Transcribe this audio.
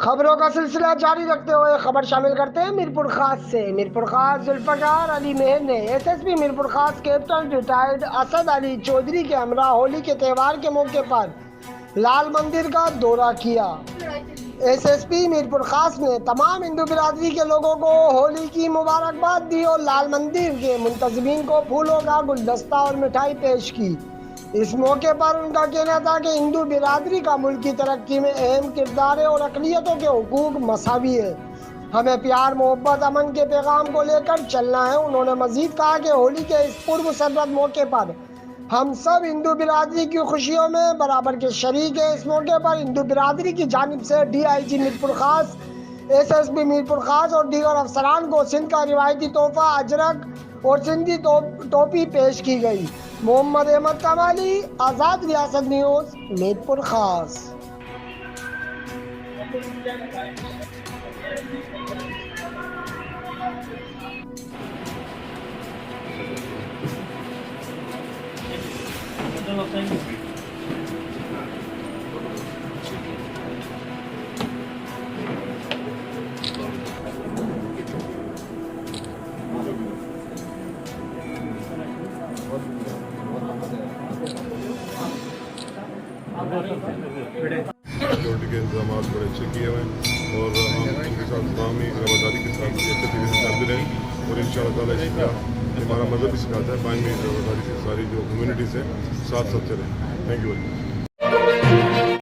खबरों का सिलसिला जारी रखते हुए खबर शामिल करते हैं मीरपुर खास से। मीरपुर खास जुल्फकार अली मेहर ने एसएसपी मीरपुर खास कैप्टन रिटायर्ड असद अली चौधरी के हमरा होली के त्यौहार के मौके पर लाल मंदिर का दौरा किया। एसएसपी मीरपुर खास ने तमाम हिंदू बिरादरी के लोगों को होली की मुबारकबाद दी और लाल मंदिर के मुंतजमीन को फूलों का गुलदस्ता और मिठाई पेश की। इस मौके पर उनका कहना था कि हिंदू बिरादरी का मुल्क की तरक्की में अहम किरदार है और अक़लियतों के हुकूक मसावी है। हमें प्यार मोहब्बत अमन के पैगाम को लेकर चलना है। उन्होंने मजीद कहा कि होली के इस पूर्व सरबत मौके पर हम सब हिंदू बिरादरी की खुशियों में बराबर के शरीक है। इस मौके पर हिंदू बिरादरी की जानिब से DIG मीरपुर खास, SSP मीरपुर खास और दीगर अफसरान को सिंध का रिवायती तोहफा अजरक और सिंधी टोपी पेश की गई। मोहम्मद अहमद कमाली, आज़ाद रियासत न्यूज़, मीरपुर खास। सिक्योरिटी के इंतजाम बड़े अच्छे किए हुए हैं और हम उनके साथ इस्लामी रवादारी के साथ अच्छे तरीके से चलते रहें और इंशाअल्लाह ताला इसका हमारा मज़हब भी सिखाता है बाइंग रवादारी से सारी जो कम्युनिटीज़ हैं साथ साथ चलें। Thank you.